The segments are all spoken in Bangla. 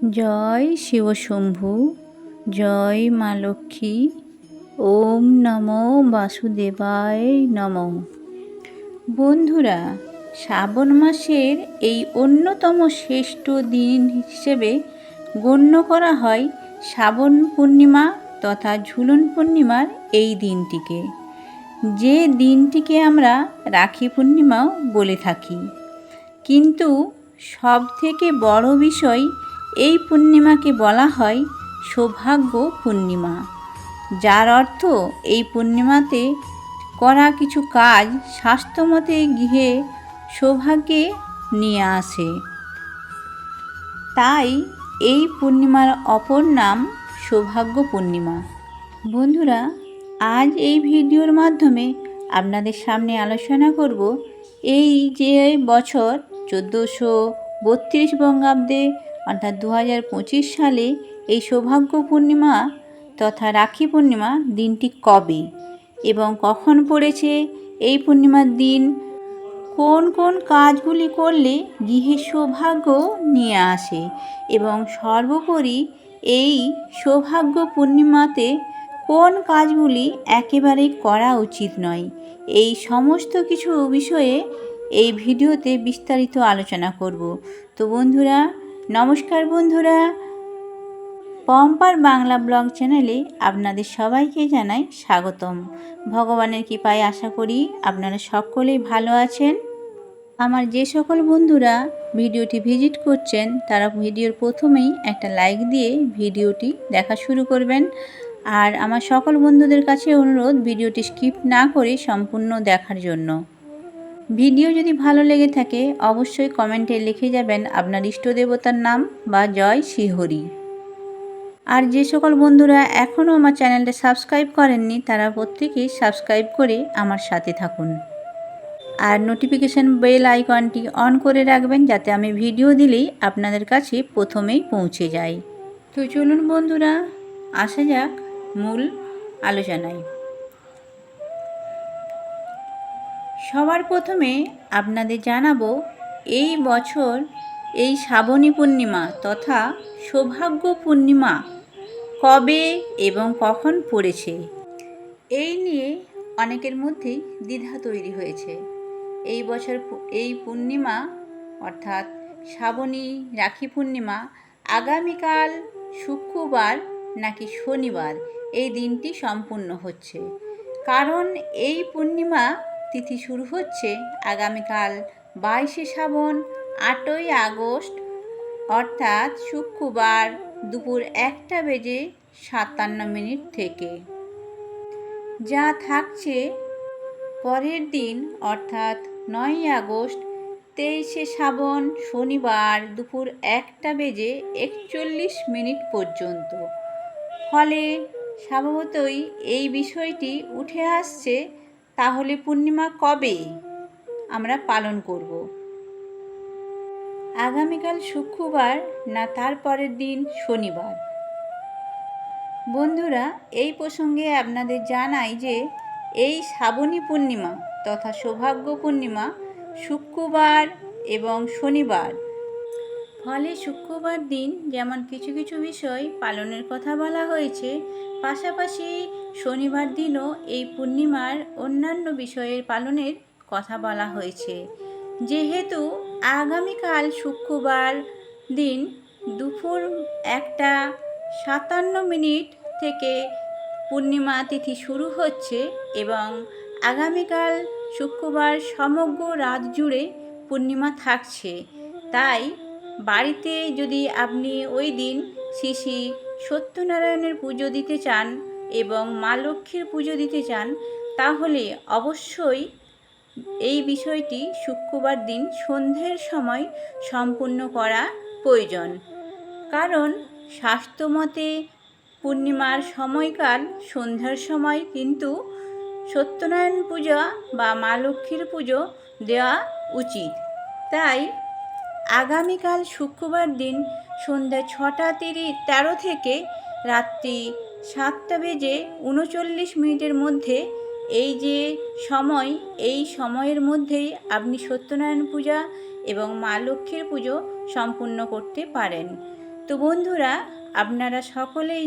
জয় শিবশম্ভু, জয় মা লক্ষ্মী। ওম নমো বাসুদেবায় নমঃ। বন্ধুরা, শ্রাবণ মাসের এই অন্যতম শ্রেষ্ঠ দিন হিসেবে গণ্য করা হয় শ্রাবণ পূর্ণিমা তথা ঝুলন পূর্ণিমার এই দিনটিকে, যে দিনটিকে আমরা রাখি পূর্ণিমাও বলে থাকি। কিন্তু সব থেকে বড় বিষয়, এই পূর্ণিমাকে বলা হয় সৌভাগ্য পূর্ণিমা, যার অর্থ এই পূর্ণিমাতে করা কিছু কাজ স্বাস্থ্যমতে গৃহে সৌভাগ্যে নিয়ে আসে। তাই এই পূর্ণিমার অপর নাম সৌভাগ্য পূর্ণিমা। বন্ধুরা, আজ এই ভিডিওর মাধ্যমে আপনাদের সামনে আলোচনা করব এই যে বছর 1432 বঙ্গাব্দে অর্থাৎ 2025 সালে এই সৌভাগ্য পূর্ণিমা তথা রাখি পূর্ণিমা দিনটি কবে এবং কখন পড়েছে, এই পূর্ণিমার দিন কোন কোন কাজগুলি করলে গৃহে সৌভাগ্য নিয়ে আসে এবং সর্বোপরি এই সৌভাগ্য পূর্ণিমাতে কোন কাজগুলি একেবারেই করা উচিত নয়, এই সমস্ত কিছু বিষয়ে এই ভিডিওতে বিস্তারিত আলোচনা করব। তো বন্ধুরা, নমস্কার বন্ধুরা, পম্পার বাংলা ব্লগ চ্যানেলে আপনাদের সবাইকে জানাই স্বাগতম। ভগবানের কৃপায় আশা করি আপনারা সকলেই ভালো আছেন। আমার যে সকল বন্ধুরা ভিডিওটি ভিজিট করছেন তারা ভিডিওর প্রথমেই একটা লাইক দিয়ে ভিডিওটি দেখা শুরু করবেন। আর আমার সকল বন্ধুদের কাছে অনুরোধ, ভিডিওটি স্কিপ না করে সম্পূর্ণ দেখার জন্য। ভিডিও যদি ভালো লেগে থাকে অবশ্যই কমেন্টে লিখে যাবেন আপনার ইষ্ট দেবতার নাম বা জয় শ্রীহরি। আর যে সকল বন্ধুরা এখনও আমার চ্যানেলটা সাবস্ক্রাইব করেননি তারা প্রত্যেকেই সাবস্ক্রাইব করে আমার সাথে থাকুন। আর নোটিফিকেশান বেল আইকনটি অন করে রাখবেন যাতে আমি ভিডিও দিলেই আপনাদের কাছে প্রথমেই পৌঁছে যায়। তো চলুন বন্ধুরা, আসা যাক মূল আলোচনায়। সবার প্রথমে আপনাদের জানাবো এই বছর এই শ্রাবণী পূর্ণিমা তথা সৌভাগ্য পূর্ণিমা কবে এবং কখন পড়েছে। এই নিয়ে অনেকের মধ্যেই দ্বিধা তৈরি হয়েছে। এই বছর এই পূর্ণিমা অর্থাৎ শ্রাবণী রাখি পূর্ণিমা আগামীকাল শুক্রবার নাকি শনিবার এই দিনটি সম্পূর্ণ হচ্ছে। কারণ এই পূর্ণিমা তিথি শুরু হচ্ছে আগামীকাল 22শে শ্রাবণ 8ই আগস্ট অর্থাৎ শুক্রবার দুপুর 1:57 থেকে, যা থাকছে পরের দিন অর্থাৎ 9ই আগস্ট 23শে শ্রাবণ শনিবার দুপুর 1:41 পর্যন্ত। ফলে স্বভাবতই এই বিষয়টি উঠে আসছে, তাহলে পূর্ণিমা কবে আমরা পালন করব? আগামীকাল শুক্রবার না তার পরের দিন শনিবার? বন্ধুরা, এই প্রসঙ্গে আপনাদের জানাই যে এই শ্রাবণী পূর্ণিমা তথা সৌভাগ্য পূর্ণিমা শুক্রবার এবং শনিবার। ফলে শুক্রবার দিন যেমন কিছু কিছু বিষয় পালনের কথা বলা হয়েছে, পাশাপাশি শনিবার দিনও এই পূর্ণিমার অন্যান্য বিষয়ের পালনের কথা বলা হয়েছে। যেহেতু আগামীকাল শুক্রবার দিন দুপুর 1:57 থেকে পূর্ণিমা তিথি শুরু হচ্ছে এবং আগামীকাল শুক্রবার সমগ্র রাত জুড়ে পূর্ণিমা থাকছে, তাই বাড়িতে যদি আপনি ওই দিন শ্রী শ্রী সত্যনারায়ণের পুজো দিতে চান এবং মা লক্ষ্মীর পুজো দিতে চান, তাহলে অবশ্যই এই বিষয়টি শুক্রবার দিন সন্ধ্যের সময় সম্পূর্ণ করা প্রয়োজন। কারণ শাস্ত্রমতে পূর্ণিমার সময়কাল সন্ধ্যার সময়, কিন্তু সত্যনারায়ণ পূজা বা মা লক্ষ্মীর পুজো দেওয়া উচিত। তাই আগামীকাল শুক্রবার দিন সন্ধ্যা 6:13 থেকে রাত্রি 7:39 মধ্যে এই যে সময়, এই সময়ের মধ্যেই আপনি সত্যনারায়ণ পূজা এবং মা লক্ষ্মীর পুজো সম্পূর্ণ করতে পারেন। তো বন্ধুরা, আপনারা সকলেই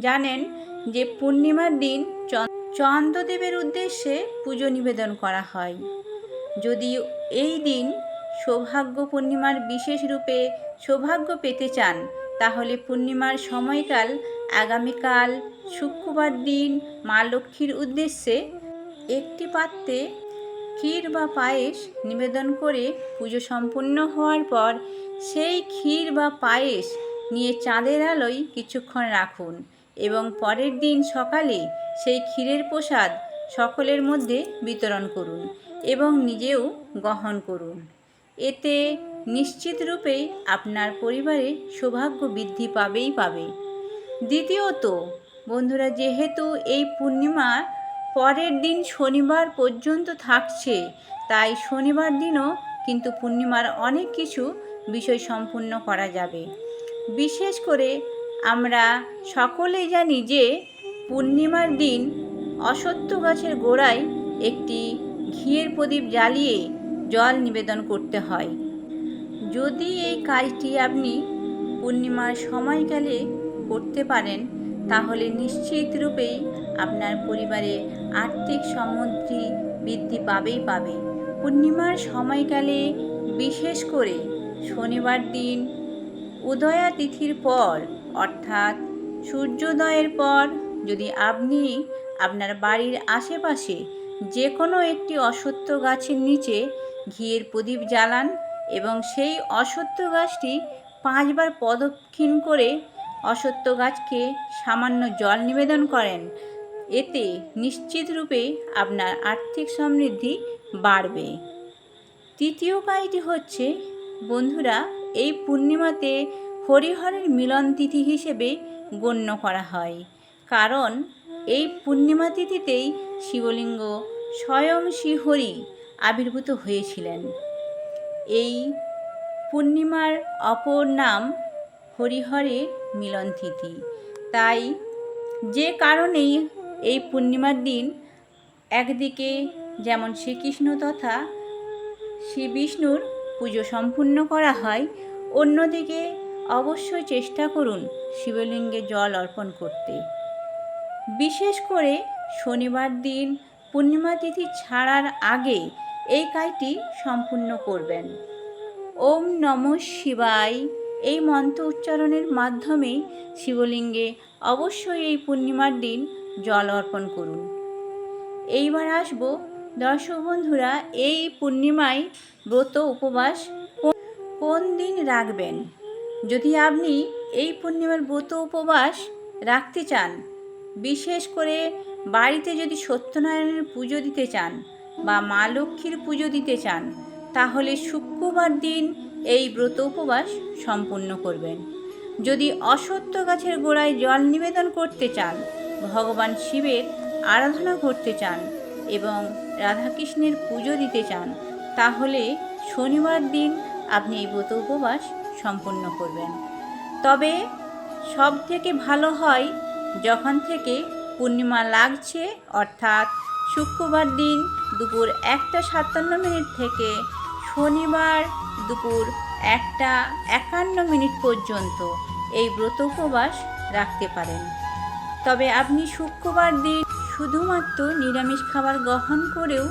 জানেন যে পূর্ণিমার দিন চন্দ্রদেবের উদ্দেশ্যে পুজো নিবেদন করা হয়। যদি এই দিন সৌভাগ্য পূর্ণিমার বিশেষ রূপে সৌভাগ্য পেতে চান, তাহলে পূর্ণিমার সময়কাল আগামীকাল শুক্রবার দিন মা লক্ষ্মীর উদ্দেশ্যে একটি পাত্রে ক্ষীর বা পায়েস নিবেদন করে পুজো সম্পূর্ণ হওয়ার পর সেই ক্ষীর বা পায়েস নিয়ে চাঁদের আলোয় কিছুক্ষণ রাখুন এবং পরের দিন সকালে সেই ক্ষীরের প্রসাদ সকলের মধ্যে বিতরণ করুন এবং নিজেও গ্রহণ করুন। এতে নিশ্চিত রূপেই আপনার পরিবারে সৌভাগ্য বৃদ্ধি পাবে। দ্বিতীয়ত বন্ধুরা, যেহেতু এই পূর্ণিমা পরের দিন শনিবার পর্যন্ত থাকছে, তাই শনিবার দিনও কিন্তু পূর্ণিমার অনেক কিছু বিষয় সম্পূর্ণ করা যাবে। বিশেষ করে আমরা সকলেই জানি যে পূর্ণিমার দিন অশ্বত্থ গাছের গোড়ায় একটি ঘিয়ের প্রদীপ জ্বালিয়ে জল নিবেদন করতে হয়। যদি এই কাজটি আপনি পূর্ণিমার সময়কালে করতে পারেন, তাহলে নিশ্চিত রূপেই আপনার পরিবারে আর্থিক সমৃদ্ধি বৃদ্ধি পাবে। পূর্ণিমার সময়কালে বিশেষ করে শনিবার দিন উদয়া তিথির পর অর্থাৎ সূর্যোদয়ের পর যদি আপনি আপনার বাড়ির আশেপাশে যে কোনো একটি অশ্বত্থ গাছের নিচে ঘিয়ের প্রদীপ জ্বালান এবং সেই অশ্বত্থ গাছটি 5 বার প্রদক্ষিণ করে অশ্বত্থ গাছকে সামান্য জল নিবেদন করেন, এতে নিশ্চিত রূপে আপনার আর্থিক সমৃদ্ধি বাড়বে। তৃতীয় কাজটি হচ্ছে বন্ধুরা, এই পূর্ণিমাতে হরিহরের মিলন তিথি হিসেবে গণ্য করা হয়, কারণ এই পূর্ণিমা তিথিতেই শিবলিঙ্গ স্বয়ং শ্রীহরি আবির্ভূত হয়েছিলেন। এই পূর্ণিমার অপর নাম হরিহরের মিলন তিথি। তাই যে কারণেই এই পূর্ণিমার দিন একদিকে যেমন শ্রীকৃষ্ণ তথা শ্রী বিষ্ণুর পুজো সম্পূর্ণ করা হয়, অন্যদিকে অবশ্যই চেষ্টা করুন শিবলিঙ্গে জল অর্পণ করতে। বিশেষ করে শনিবার দিন পূর্ণিমা তিথি ছাড়ার আগে এই কাজটি সম্পূর্ণ করবেন। ওম নমঃ শিবায় এই মন্ত্র উচ্চারণের মাধ্যমে শিবলিঙ্গে অবশ্যই এই পূর্ণিমার দিন জল অর্পণ করুন। এইবার আসব দর্শক বন্ধুরা, এই পূর্ণিমায় ব্রত উপবাস কোন দিন রাখবেন। যদি আপনি এই পূর্ণিমার ব্রত উপবাস রাখতে চান, বিশেষ করে বাড়িতে যদি সত্যনারায়ণের পুজো দিতে চান বা মা লক্ষ্মীর পুজো দিতে চান, তাহলে শুক্রবার দিন এই ব্রত উপবাস সম্পূর্ণ করবেন। যদি অশ্বত্থ গাছের গোড়ায় জল নিবেদন করতে চান, ভগবান শিবের আরাধনা করতে চান এবং রাধাকৃষ্ণের পুজো দিতে চান, তাহলে শনিবার দিন আপনি এই ব্রত উপবাস সম্পূর্ণ করবেন। তবে সব থেকে ভালো হয় যখন থেকে পূর্ণিমা লাগছে, অর্থাৎ শুক্রবার দিন দুপুর 1:57 থেকে শনিবার দুপুর 1:51 পর্যন্ত এই ব্রত উপবাস রাখতে পারেন। তবে আপনি শুক্রবার দিন শুধুমাত্র নিরামিষ খাবার গ্রহণ করেও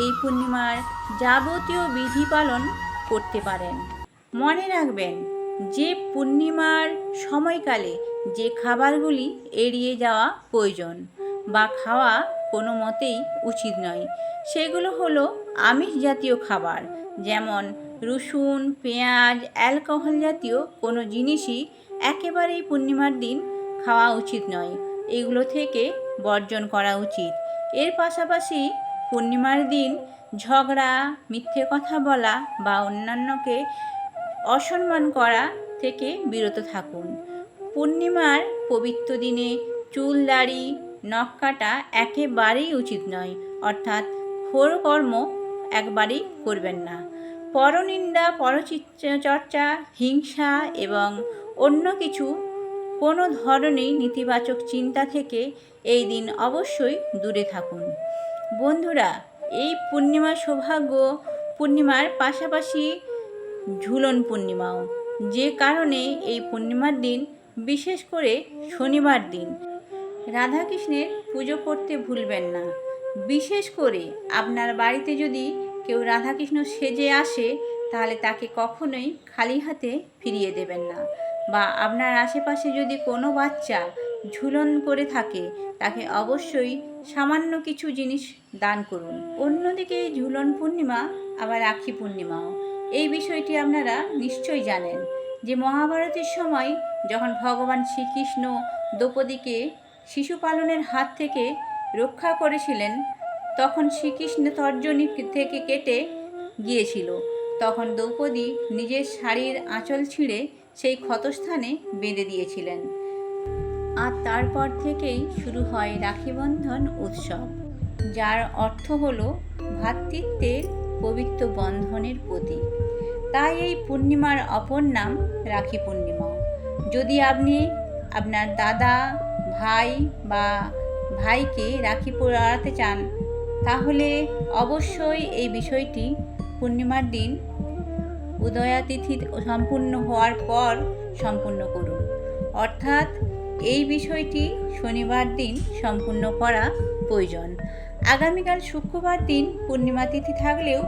এই পূর্ণিমার যাবতীয় বিধি পালন করতে পারেন। মনে রাখবেন যে পূর্ণিমার সময়কালে যে খাবারগুলি এড়িয়ে যাওয়া প্রয়োজন বা খাওয়া কোনো মতেই উচিত নয়, সেগুলো হলো আমিষ জাতীয় খাবার, যেমন রসুন, পেঁয়াজ, অ্যালকোহল জাতীয় কোনো জিনিসই একেবারেই পূর্ণিমার দিন খাওয়া উচিত নয়। এগুলো থেকে বর্জন করা উচিত। এর পাশাপাশি পূর্ণিমার দিন ঝগড়া, মিথ্যে কথা বলা বা অন্যান্যকে অসম্মান করা থেকে বিরত থাকুন। পূর্ণিমার পবিত্র দিনে চুল, দাড়ি, নখ কাটা একেবারেই উচিত নয়, অর্থাৎ ঘোর কর্ম একবারেই করবেন না। পরনিন্দা, পরচর্চা, হিংসা এবং অন্য কিছু কোনো ধরনের নেতিবাচক চিন্তা থেকে এই দিন অবশ্যই দূরে থাকুন। বন্ধুরা, এই পূর্ণিমা সৌভাগ্য পূর্ণিমার পাশাপাশি ঝুলন পূর্ণিমাও, যে কারণে এই পূর্ণিমার দিন, বিশেষ করে শনিবার দিন, রাধাকৃষ্ণের পুজো করতে ভুলবেন না। বিশেষ করে আপনার বাড়িতে যদি কেউ রাধাকৃষ্ণ সেজে আসে, তাহলে তাকে কখনোই খালি হাতে ফিরিয়ে দেবেন না। বা আপনার আশেপাশে যদি কোনো বাচ্চা ঝুলন করে থাকে, তাকে অবশ্যই সামান্য কিছু জিনিস দান করুন। অন্যদিকে ঝুলন পূর্ণিমা আবার রাখি পূর্ণিমাও, এই বিষয়টি আপনারা নিশ্চয়ই জানেন যে মহাভারতের সময় যখন ভগবান শ্রীকৃষ্ণ দ্রৌপদীকে শিশু পালনের হাত থেকে রক্ষা করেছিলেন, তখন শ্রীকৃষ্ণ তর্জনী থেকে কেটে গিয়েছিল। তখন দ্রৌপদী নিজের শাড়ির আঁচল ছিঁড়ে সেই ক্ষতস্থানে বেঁধে দিয়েছিলেন। আর তারপর থেকেই শুরু হয় রাখিবন্ধন উৎসব, যার অর্থ হলো ভ্রাতৃত্বের পবিত্র বন্ধনের প্রতীক। তাই এই পূর্ণিমার অপর নাম রাখি পূর্ণিমা। যদি আপনি আপনার দাদা, ভাই বা ভাইকে রাখি পরাতে চান, তাহলে অবশ্যই এই বিষয়টি পূর্ণিমার দিন উদয়া তিথি সম্পূর্ণ হওয়ার পর সম্পূর্ণ করুন। অর্থাৎ এই বিষয়টি শনিবার দিন সম্পূর্ণ করা প্রয়োজন। আগামীকাল শুক্রবার দিন পূর্ণিমা তিথি থাকলেও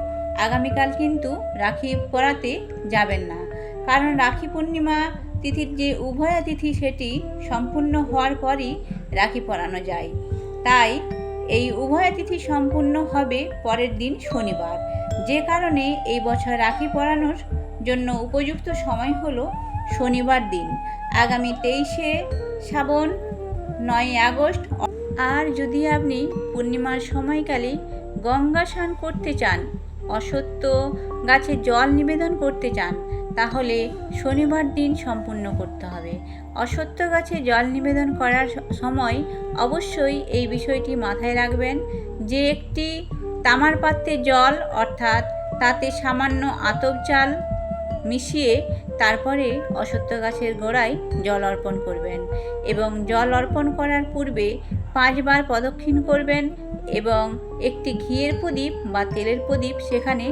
আগামীকাল কিন্তু রাখি পরাতে যাবেন না, কারণ রাখি পূর্ণিমা তিথির যে উভয়া তিথি সেটি সম্পূর্ণ হওয়ার পরই রাখি পরানো যায়। তাই এই উভয়া তিথি সম্পূর্ণ হবে পরের দিন শনিবার, যে কারণে এই বছর রাখি পরানোর জন্য উপযুক্ত সময় হলো শনিবার দিন, আগামী 23শে শ্রাবণ, 9ই আগস্ট। আর যদি আপনি পূর্ণিমার সময়কালে গঙ্গা স্নান করতে চান, অশ্বত্থ গাছে জল নিবেদন করতে চান, তাহলে শনিবার দিন সম্পূর্ণ করতে হবে। অশ্বত্থ গাছে জল নিবেদন করার সময় অবশ্যই এই বিষয়টি মাথায় রাখবেন যে একটি তামার পাত্রে জল, অর্থাৎ তাতে সামান্য আতপ চাল মিশিয়ে তারপরে অশ্বত্থ গাছের গোড়ায় জল অর্পণ করবেন এবং জল অর্পণ করার পূর্বে 5 বার প্রদক্ষিণ করবেন এবং একটি ঘিয়ের প্রদীপ বা তেলের প্রদীপ সেখানে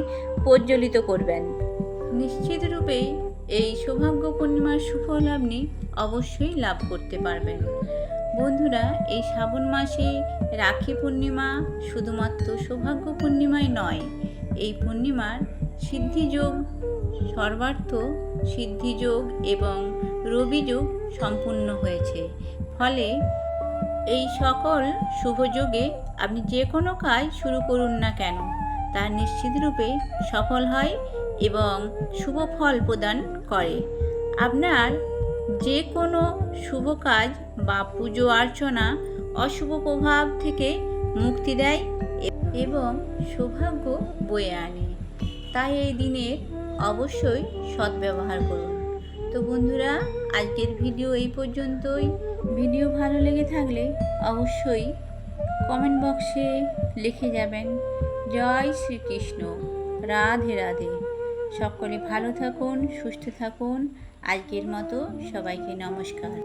প্রজ্বলিত করবেন। নিশ্চিত রূপেই এই সৌভাগ্য পূর্ণিমার সুফল আপনি অবশ্যই লাভ করতে পারবেন। বন্ধুরা, এই শ্রাবণ মাসে রাখি পূর্ণিমা শুধুমাত্র সৌভাগ্য পূর্ণিমাই নয়, এই পূর্ণিমার সিদ্ধিযোগ, সর্বার্থ সিদ্ধিযোগ এবং রবিযোগ সম্পূর্ণ হয়েছে। ফলে এই সকল শুভযোগে আপনি যে কোনো কাজ শুরু করুন না কেন, তা নিশ্চিতরূপে সফল হয় এবং শুভ ফল প্রদান করে। আপনার যে কোনো শুভ কাজ বা পুজো অর্চনা অশুভ প্রভাব থেকে মুক্তি দেয় এবং সৌভাগ্য বয়ে আনে। তাই এই দিনের অবশ্যই সদ্ব্যবহার করুন। তো বন্ধুরা, আজকের ভিডিও এই পর্যন্তই। ভিডিও ভালো লেগে থাকলে অবশ্যই কমেন্ট বক্সে লিখে যাবেন জয় শ্রীকৃষ্ণ, রাধে রাধে। সকলে ভালো থাকুন, সুস্থ থাকুন। আজকের মতো সবাইকে নমস্কার।